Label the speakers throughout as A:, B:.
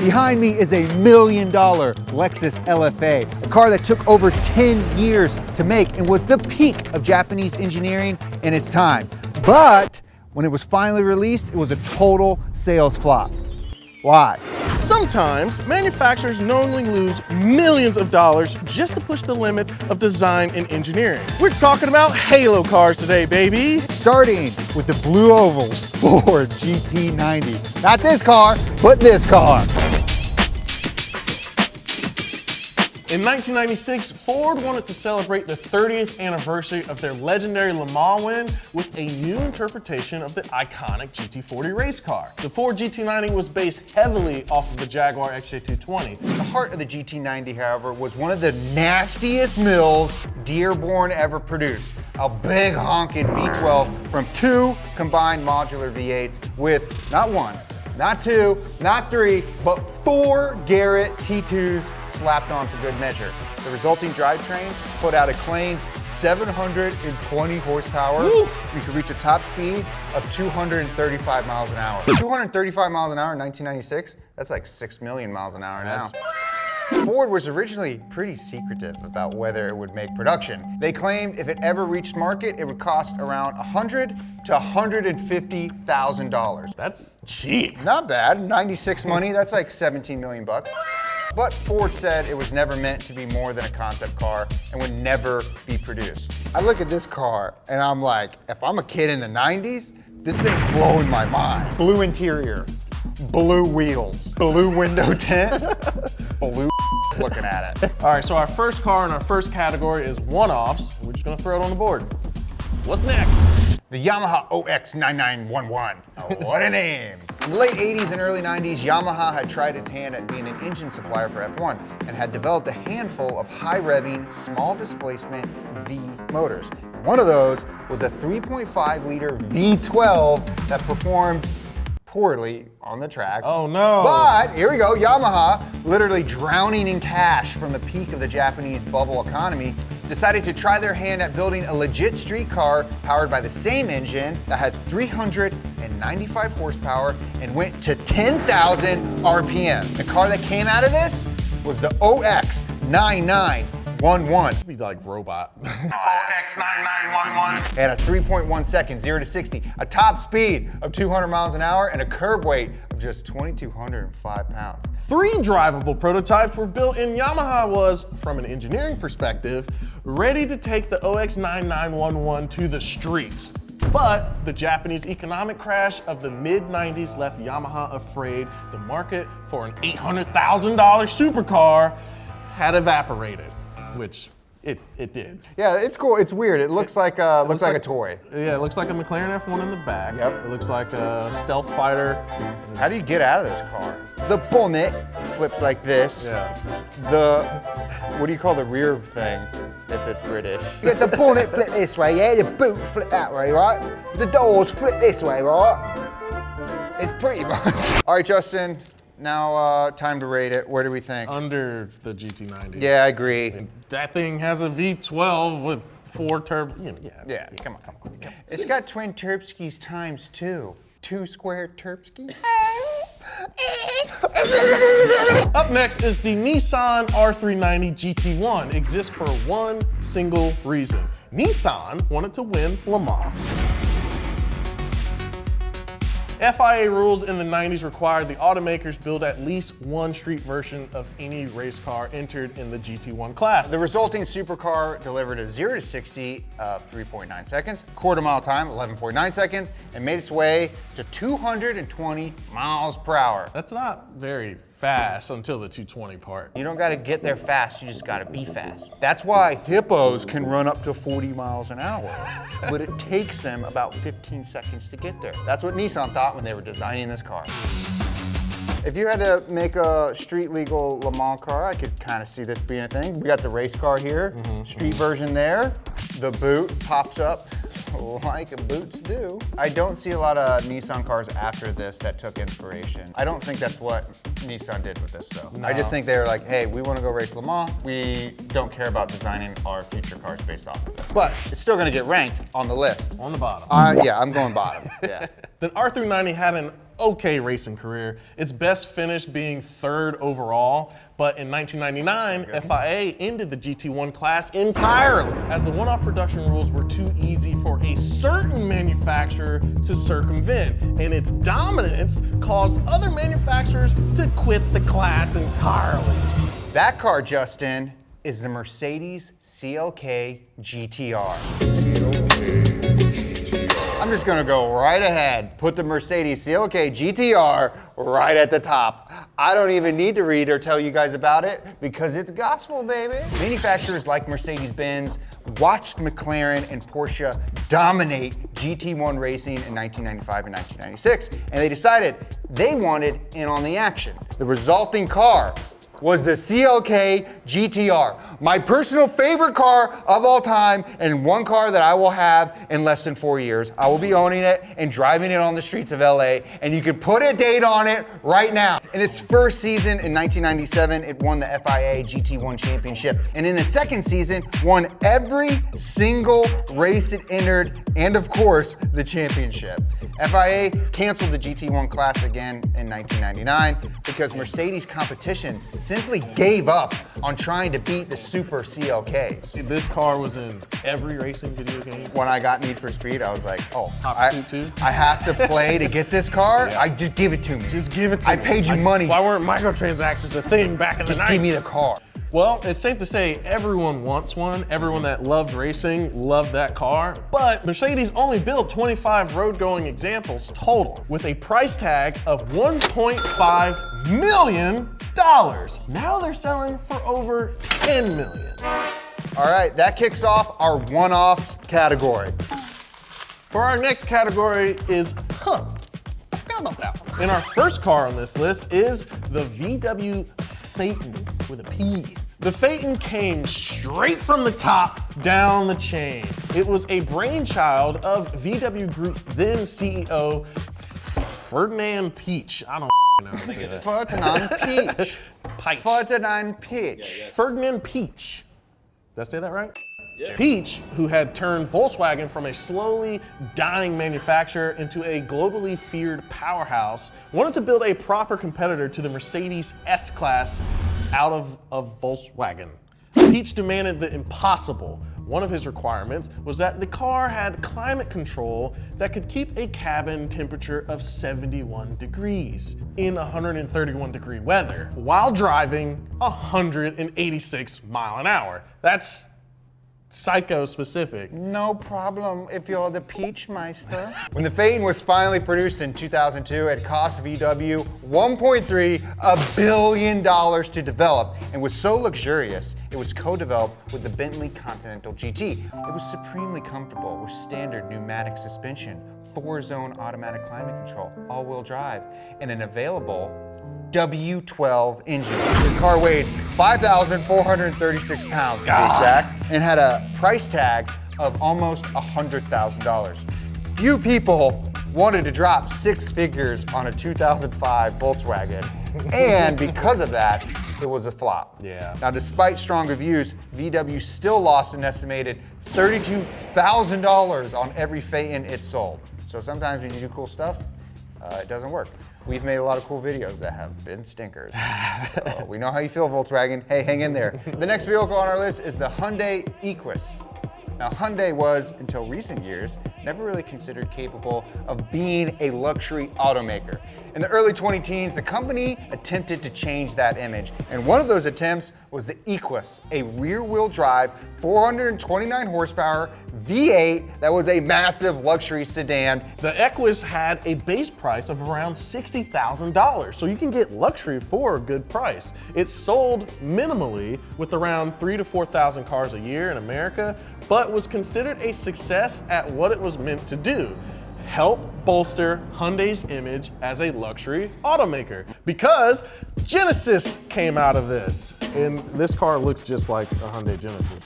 A: Behind me is a $1 million Lexus LFA, a car that took over 10 years to make and was the peak of Japanese engineering in its time. But when it was finally released, it was a total sales flop. Why?
B: Sometimes manufacturers knowingly lose millions of dollars just to push the limits of design and engineering. We're talking about halo cars today, baby.
A: Starting with the blue ovals Ford GT90. Not this car, but this car.
B: In 1996, Ford wanted to celebrate the 30th anniversary of their legendary Le Mans win with a new interpretation of the iconic GT40 race car. The Ford GT90 was based heavily off of the Jaguar XJ220.
A: The heart of the GT90, however, was one of the nastiest mills Dearborn ever produced. A big honking V12 from 2 combined modular V8s with not 1, not 2, not 3, but 4 Garrett T2s slapped on for good measure. The resulting drivetrain put out a claimed 720 horsepower. Woo! You could reach a top speed of 235 miles an hour. 235 miles an hour in 1996, that's like 6 million miles an hour now. Ford was originally pretty secretive about whether it would make production. They claimed if it ever reached market, it would cost around $100,000 to $150,000.
B: That's cheap.
A: Not bad, 96 money, that's like 17 million bucks. But Ford said it was never meant to be more than a concept car and would never be produced. I look at this car and I'm like, if I'm a kid in the 90s, this thing's blowing my mind. Blue interior, blue wheels, blue window tint, blue looking at it.
B: All right, so our first car in our first category is one-offs. We're just gonna throw it on the board. What's next?
A: The Yamaha OX9911. Oh, what a name. In the late 80s and early 90s, Yamaha had tried its hand at being an engine supplier for F1 and had developed a handful of high-revving, small displacement V motors. One of those was a 3.5 liter V12 that performed poorly on the track.
B: Oh no.
A: But here we go, Yamaha, literally drowning in cash from the peak of the Japanese bubble economy, decided to try their hand at building a legit street car powered by the same engine that had 395 horsepower and went to 10,000 RPM. The car that came out of this was the OX9911.
B: Be like robot.
A: OX9911. And a 3.1 second 0 to 60, a top speed of 200 miles an hour, and a curb weight of just 2,205 pounds.
B: 3 drivable prototypes were built, and Yamaha was, from an engineering perspective, ready to take the OX9911 to the streets. But the Japanese economic crash of the mid-90s left Yamaha afraid the market for an $800,000 supercar had evaporated, which it did.
A: Yeah, it's cool. It's weird. It looks like a toy.
B: Yeah, it looks like a McLaren F1 in the back.
A: Yep.
B: It looks like a stealth fighter.
A: How do you get out of this car? The bonnet flips like this.
B: Yeah.
A: What do you call the rear thing if it's British? You get the bonnet flip this way, yeah? The boot flip that way, right? The doors flip this way, right? It's pretty much. All right, Justin. Now, time to rate it. Where do we think?
B: Under the GT90.
A: Yeah, I agree.
B: That thing has a V12 with 4 turbo.
A: Yeah, come on. It's got twin Terpskis times 2. 2 square Terpskis.
B: Up next is the Nissan R390 GT1. Exists for one single reason. Nissan wanted to win Le Mans. FIA rules in the 90s required the automakers build at least one street version of any race car entered in the GT1 class.
A: The resulting supercar delivered a 0 to 60 of 3.9 seconds, quarter mile time 11.9 seconds, and made its way to 220 miles per hour.
B: That's not very fast until the 220 part.
A: You don't gotta get there fast, you just gotta be fast. That's why hippos can run up to 40 miles an hour, but it takes them about 15 seconds to get there. That's what Nissan thought when they were designing this car. If you had to make a street legal Le Mans car, I could kind of see this being a thing. We got the race car here, street version there. The boot pops up like boots do. I don't see a lot of Nissan cars after this that took inspiration. I don't think that's what Nissan did with this though.
B: No.
A: I just think they were like, hey, we want to go race Le Mans. We don't care about designing our future cars based off of it. But it's still gonna get ranked on the list.
B: On the bottom.
A: Yeah, I'm going bottom, yeah.
B: The R390 had an okay racing career. Its best finish being 3rd overall, but in 1999, FIA ended the GT1 class entirely, as the one-off production rules were too easy for a certain manufacturer to circumvent, and its dominance caused other manufacturers to quit the class entirely.
A: That car, Justin, is the Mercedes CLK GTR. I'm just gonna go right ahead, put the Mercedes CLK GTR right at the top. I don't even need to read or tell you guys about it because it's gospel, baby. Manufacturers like Mercedes-Benz watched McLaren and Porsche dominate GT1 racing in 1995 and 1996, and they decided they wanted in on the action. The resulting car was the CLK GTR, my personal favorite car of all time, and one car that I will have in less than 4 years. I will be owning it and driving it on the streets of LA, and you can put a date on it right now. In its first season in 1997, it won the FIA GT1 championship, and in the second season, won every single race it entered, and of course, the championship. FIA canceled the GT1 class again in 1999 because Mercedes competition simply gave up on trying to beat the super CLKs.
B: This car was in every racing video game.
A: When I got Need for Speed, I was like, oh,
B: I
A: have to play to get this car?
B: Yeah.
A: I just give it to me.
B: Just give it to me.
A: I paid you money.
B: Why weren't microtransactions a thing back in the 90s?
A: Just give me the car.
B: Well, it's safe to say everyone wants one. Everyone that loved racing loved that car. But Mercedes only built 25 road-going examples total, with a price tag of $1.5 million. Now they're selling for over $10 million.
A: All right, that kicks off our one-offs category.
B: For our next category is, I forgot about that one. And our first car on this list is the VW Phaeton with a P. The Phaeton came straight from the top down the chain. It was a brainchild of VW Group's then CEO, Ferdinand Peach. I don't know how to say that.
A: Ferdinand Peach. Ferdinand Peach.
B: Ferdinand Peach. Did I say that right? Yeah. Peach, who had turned Volkswagen from a slowly dying manufacturer into a globally feared powerhouse, wanted to build a proper competitor to the Mercedes S-Class out of Volkswagen. Peach demanded the impossible. One of his requirements was that the car had climate control that could keep a cabin temperature of 71 degrees in 131-degree weather while driving 186 miles an hour. That's psycho specific.
A: No problem if you're the Peach Meister. When the Phaeton was finally produced in 2002, it cost VW $1.3 billion to develop and was so luxurious, it was co-developed with the Bentley Continental GT. It was supremely comfortable with standard pneumatic suspension, 4-zone automatic climate control, all-wheel drive, and an available W12 engine. The car weighed 5,436 pounds to be exact, and had a price tag of almost $100,000. Few people wanted to drop 6 figures on a 2005 Volkswagen, and because of that, it was a flop.
B: Yeah.
A: Now, despite strong reviews, VW still lost an estimated $32,000 on every Phaeton it sold. So sometimes when you do cool stuff, it doesn't work. We've made a lot of cool videos that have been stinkers. So we know how you feel, Volkswagen. Hey, hang in there. The next vehicle on our list is the Hyundai Equis. Now, Hyundai was, until recent years, never really considered capable of being a luxury automaker. In the early 2010s, the company attempted to change that image, and one of those attempts was the Equis, a rear-wheel drive, 429 horsepower V8 that was a massive luxury sedan.
B: The Equis had a base price of around $60,000, so you can get luxury for a good price. It sold minimally with around 3,000 to 4,000 cars a year in America, but was considered a success at what it was meant to do: help bolster Hyundai's image as a luxury automaker, because Genesis came out of this. And this car looks just like a Hyundai Genesis.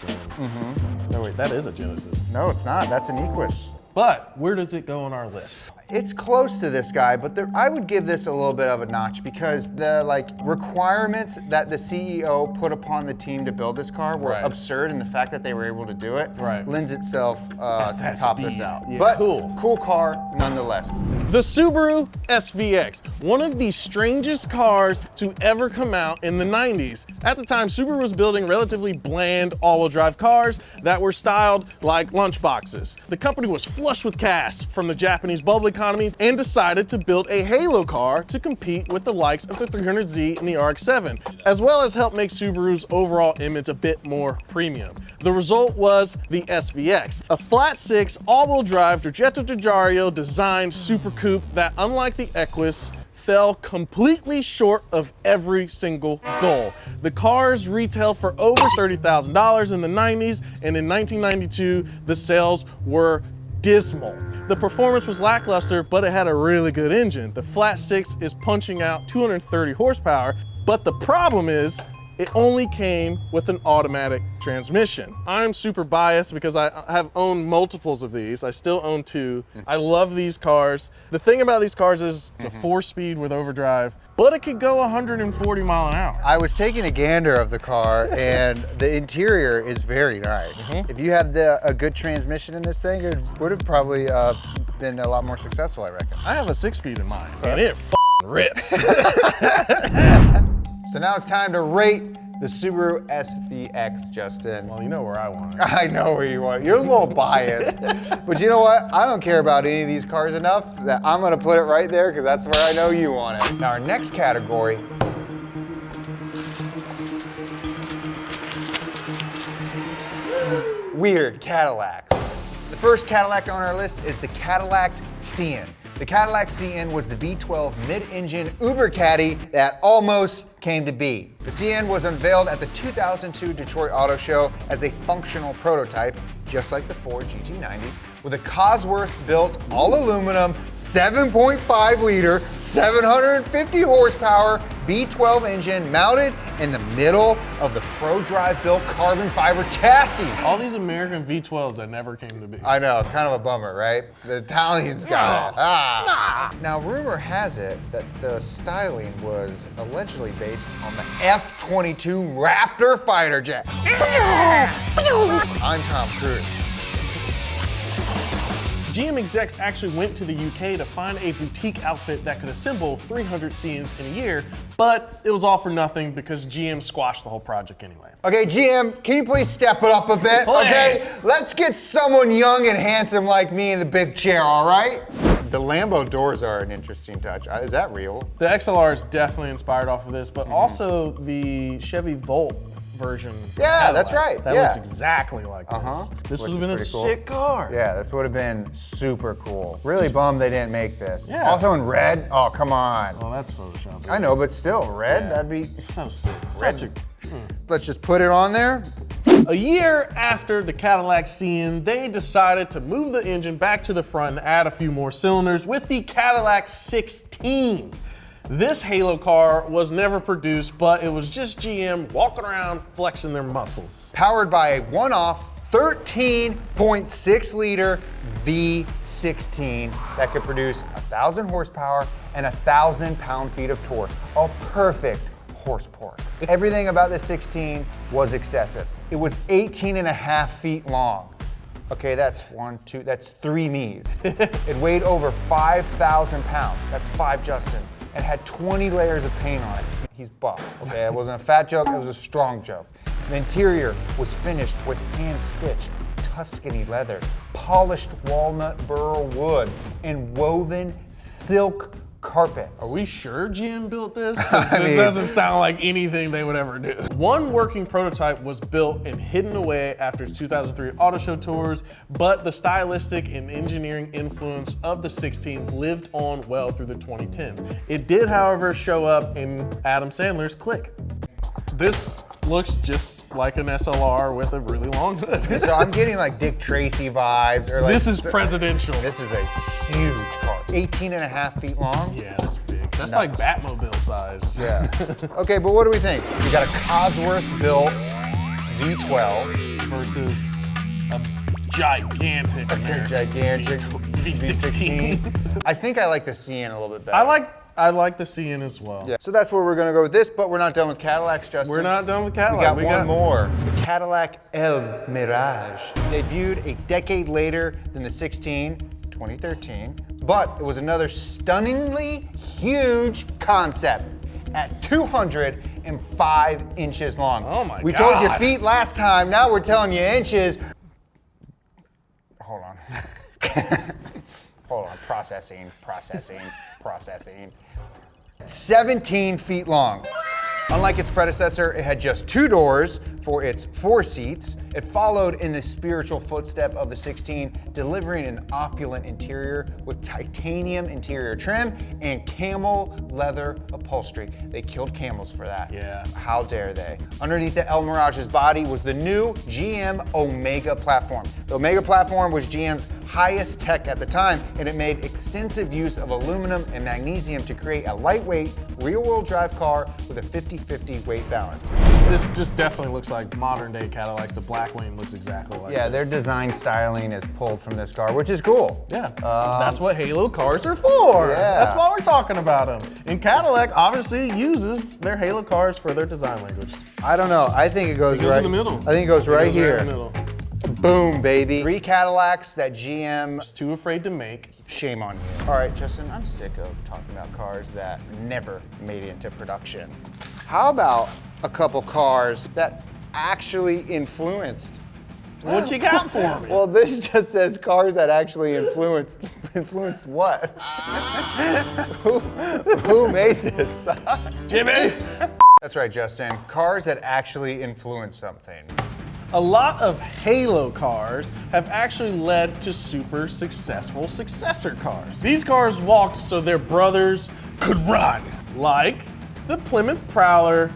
B: No, wait, that is a Genesis.
A: No, it's not. That's an Equis.
B: But where does it go on our list?
A: It's close to this guy, but I would give this a little bit of a notch because the requirements that the CEO put upon the team to build this car were absurd, and the fact that they were able to do it lends itself to top this out.
B: Yeah,
A: but cool car nonetheless.
B: The Subaru SVX, one of the strangest cars to ever come out in the 90s. At the time, Subaru was building relatively bland all-wheel drive cars that were styled like lunchboxes. The company was flush with cash from the Japanese bubble economy and decided to build a halo car to compete with the likes of the 300Z and the RX-7, as well as help make Subaru's overall image a bit more premium. The result was the SVX, a flat-six, all-wheel drive Giorgetto Giugiaro designed super coupe that, unlike the Equis, fell completely short of every single goal. The cars retail for over $30,000 in the 90s, and in 1992, the sales were dismal. The performance was lackluster, but it had a really good engine. The flat six is punching out 230 horsepower, but the problem is it only came with an automatic transmission. I'm super biased because I have owned multiples of these. I still own two. I love these cars. The thing about these cars is it's a 4-speed with overdrive, but it could go 140 miles an hour.
A: I was taking a gander of the car, and the interior is very nice. If you had a good transmission in this thing, it would have probably been a lot more successful, I reckon.
B: I have a 6-speed in mine, and it rips.
A: So now it's time to rate the Subaru SVX, Justin.
B: Well, you know where I want it.
A: I know where you want it. You're a little biased. But you know what? I don't care about any of these cars enough that I'm gonna put it right there because that's where I know you want it. Now our next category . Weird Cadillacs. The first Cadillac on our list is the Cadillac CN. The Cadillac CN was the V12 mid-engine Uber Caddy that almost came to be. The CN was unveiled at the 2002 Detroit Auto Show as a functional prototype, just like the Ford GT90, with a Cosworth-built all-aluminum 7.5 liter, 750 horsepower V12 engine mounted in the middle of the ProDrive built carbon fiber chassis.
B: All these American V12s that never came to be.
A: I know, kind of a bummer, right? The Italians got it. Now, rumor has it that the styling was allegedly based on the F-22 Raptor fighter jet. I'm Tom Cruise.
B: GM execs actually went to the UK to find a boutique outfit that could assemble 300 CNs in a year, but it was all for nothing because GM squashed the whole project anyway.
A: Okay, GM, can you please step it up a bit? Okay, let's get someone young and handsome like me in the big chair, all right? The Lambo doors are an interesting touch. Is that real?
B: The XLR is definitely inspired off of this, but also the Chevy Volt version.
A: Yeah, that's right.
B: That looks exactly like this. This would have been a sick car.
A: Yeah, this would have been super cool. Really bummed they didn't make this.
B: Yeah.
A: Also in red. Oh, come on.
B: Oh, that's Photoshop.
A: I know, but still, red, that'd be
B: so sick.
A: red. Let's just put it on there.
B: A year after the Cadillac CN, they decided to move the engine back to the front and add a few more cylinders with the Cadillac C16. This halo car was never produced, but it was just GM walking around flexing their muscles.
A: Powered by a one-off 13.6 liter V16 that could produce 1,000 horsepower and 1,000 pound-feet of torque. A perfect horse pork. Everything about this 16 was excessive. It was 18.5 feet long. Okay, that's that's 3 me's. It weighed over 5,000 pounds. That's 5 Justins. And had 20 layers of paint on it. He's buff, okay? It wasn't a fat joke, it was a strong joke. The interior was finished with hand-stitched Tuscany leather, polished walnut burr wood, and woven silk carpets.
B: Are we sure GM built this? This doesn't sound like anything they would ever do. One working prototype was built and hidden away after 2003 auto show tours, but the stylistic and engineering influence of the 16 lived on well through the 2010s. It did, however, show up in Adam Sandler's Click. This looks just like an SLR with a really long hood.
A: So I'm getting like Dick Tracy vibes. Or like,
B: this is presidential.
A: This is a huge car. 18.5 feet long.
B: Yeah, that's big. That's like Batmobile size.
A: Yeah. Okay, but what do we think? We got a Cosworth built V12
B: versus a gigantic
A: gigantic
B: V16.
A: I think I like the CN a little bit better.
B: I like the CN as well.
A: Yeah. So that's where we're gonna go with this, but we're not done with Cadillacs, Justin.
B: We're not done with Cadillac.
A: We got one more. The Cadillac Mirage. Debuted a decade later than the 16, 2013, but it was another stunningly huge concept at 205 inches long.
B: Oh my God.
A: We told you feet last time, now we're telling you inches. Hold on. Hold on, processing. 17 feet long. Unlike its predecessor, it had just 2 doors for its 4 seats. It followed in the spiritual footstep of the 16, delivering an opulent interior with titanium interior trim and camel leather upholstery. They killed camels for that.
B: Yeah.
A: How dare they? Underneath the El Mirage's body was the new GM Omega platform. The Omega platform was GM's highest tech at the time, and it made extensive use of aluminum and magnesium to create a lightweight, rear-wheel drive car with a 50-50 weight balance.
B: This just definitely looks like modern day Cadillacs. The black wing looks exactly like
A: Yeah,
B: this.
A: their design styling is pulled from this car, which is cool.
B: Yeah, that's what Halo cars are for.
A: Yeah.
B: That's why we're talking about them. And Cadillac obviously uses their Halo cars for their design language.
A: I don't know. I think it goes,
B: goes
A: right
B: in the middle.
A: I think it goes right here.
B: in the middle.
A: Boom, baby. 3 Cadillacs that GM.
B: Just too afraid to make.
A: Shame on you. All right, Justin, I'm sick of talking about cars that never made it into production. How about a couple cars that actually influenced?
B: What you got for me?
A: Well, this just says cars that actually influenced what? who made this?
B: Jimmy!
A: That's right, Justin. Cars that actually influenced something.
B: A lot of Halo cars have actually led to super successful successor cars. These cars walked so their brothers could run, like the Plymouth Prowler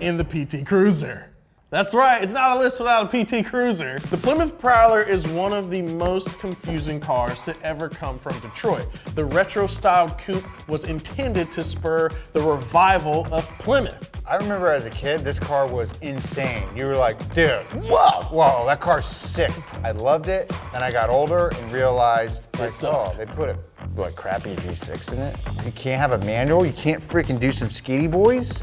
B: and the PT Cruiser. That's right, it's not a list without a PT Cruiser. The Plymouth Prowler is one of the most confusing cars to ever come from Detroit. The retro-styled coupe was intended to spur the revival of Plymouth.
A: I remember as a kid, this car was insane. You were like, dude, whoa, that car's sick. I loved it, and I got older and realized, like, oh, they put a crappy V6 in it. You can't have a manual, you can't freaking do some Skeety Boys?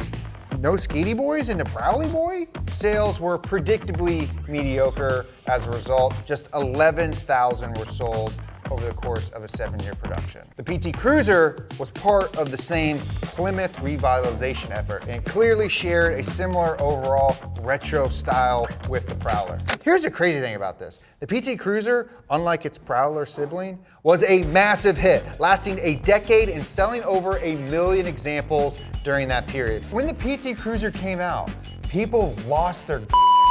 A: No Skeety Boys in the Prowly Boy? Sales were predictably mediocre as a result. Just 11,000 were sold over the course of a 7-year production. The PT Cruiser was part of the same Plymouth revitalization effort and clearly shared a similar overall retro style with the Prowler. Here's the crazy thing about this. The PT Cruiser, unlike its Prowler sibling, was a massive hit, lasting a decade and selling over 1 million examples during that period. When the PT Cruiser came out, people lost their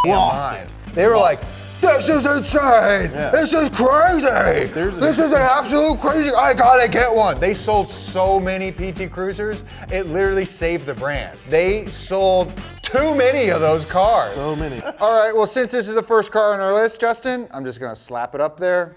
A: minds. They were like, this is insane!
B: Yeah.
A: This is crazy! This is an absolute crazy, I gotta get one. They sold so many PT Cruisers, it literally saved the brand. They sold too many of those cars.
B: So many.
A: All right, well, since this is the first car on our list, Justin, I'm just gonna slap it up there.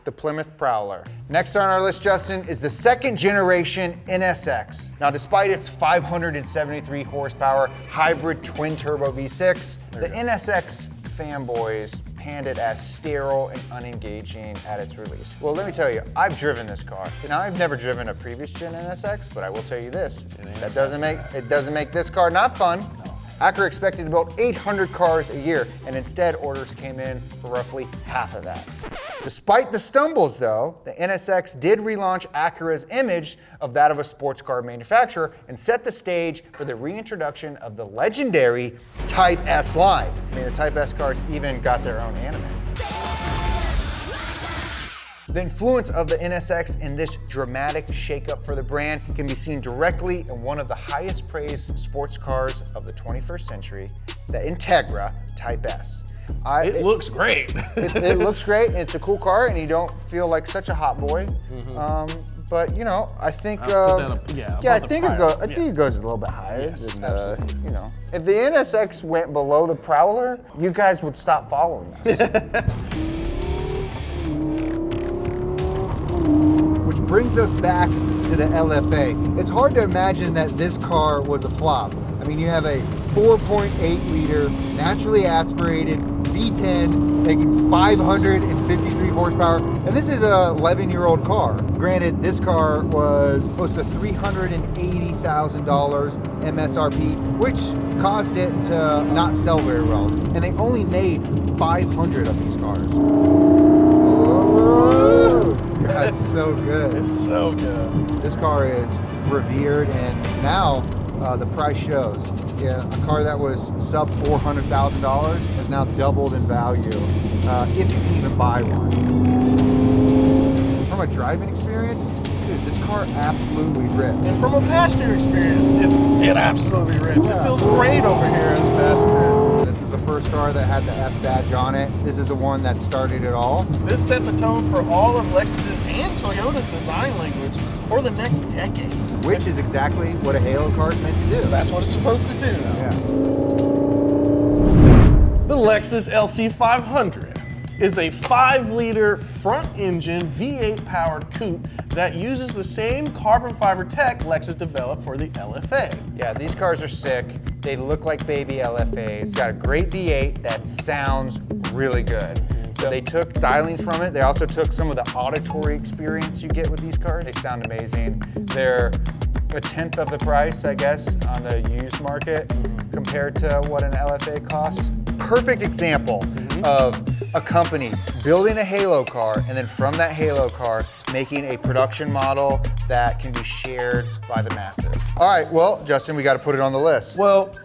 A: The Plymouth Prowler. Next on our list, Justin, is the 2nd generation NSX. Now, despite its 573 horsepower hybrid twin turbo V6, the NSX fanboys panned it as sterile and unengaging at its release. Well, let me tell you, I've driven this car. Now, I've never driven a previous gen NSX, but I will tell you this, it doesn't make this car not fun. Acura expected to build 800 cars a year, and instead orders came in for roughly half of that. Despite the stumbles though, the NSX did relaunch Acura's image of that of a sports car manufacturer and set the stage for the reintroduction of the legendary Type S line. I mean, the Type S cars even got their own anime. The influence of the NSX in this dramatic shakeup for the brand can be seen directly in one of the highest praised sports cars of the 21st century, the Integra Type S.
B: It looks great.
A: It looks great, and it's a cool car, and you don't feel like such a hot boy. But you know, I think I think it goes a little bit higher.
B: Yes,
A: than, you know, if the NSX went below the Prowler, you guys would stop following us. Which brings us back to the LFA. It's hard to imagine that this car was a flop. I mean, you have a 4.8 liter naturally aspirated V10 making 553 horsepower. And this is a 11-year-old car. Granted, this car was close to $380,000 MSRP, which caused it to not sell very well. And they only made 500 of these cars. Oh, that's so good.
B: It's so good.
A: This car is revered, and now the price shows. Yeah, a car that was sub $400,000 has now doubled in value, if you can even buy one. From a driving experience, dude, this car absolutely rips.
B: And from a passenger experience, it absolutely rips.
A: Yeah.
B: It feels great over here as a passenger.
A: This is the first car that had the F badge on it. This is the one that started it all.
B: This set the tone for all of Lexus's and Toyota's design language for the next decade.
A: Which is exactly what a Halo car is meant to do.
B: That's what it's supposed to do.
A: Yeah.
B: The Lexus LC500 is a 5-liter front-engine V8 powered coupe that uses the same carbon fiber tech Lexus developed for the LFA.
A: Yeah, these cars are sick. They look like baby LFAs. Got a great V8 that sounds really good. So they took stylings from it. They also took some of the auditory experience you get with these cars. They sound amazing. They're a tenth of the price, I guess, on the used market compared to what an LFA costs. Perfect example of a company building a Halo car and then from that Halo car making a production model that can be shared by the masses. All right, well, Justin, we got to put it on the list.
B: Well,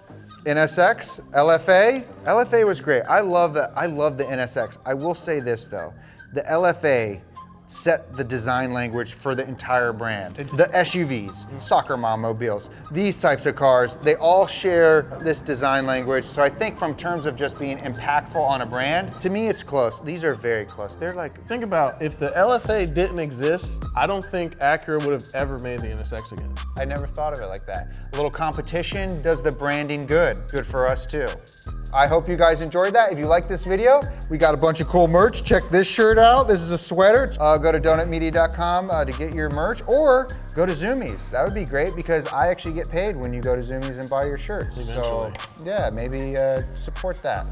A: NSX, LFA. LFA was great. I love the NSX. I will say this though, the LFA set the design language for the entire brand. The SUVs, soccer mom mobiles, these types of cars, they all share this design language. So I think from terms of just being impactful on a brand, to me it's close. These are very close. They're like,
B: think about if the LFA didn't exist, I don't think Acura would have ever made the NSX again.
A: I never thought of it like that. A little competition does the branding good. Good for us too. I hope you guys enjoyed that. If you like this video, we got a bunch of cool merch. Check this shirt out. This is a sweater. Go to donutmedia.com to get your merch, or go to Zoomies. That would be great because I actually get paid when you go to Zoomies and buy your shirts.
B: Eventually.
A: So yeah, maybe support that.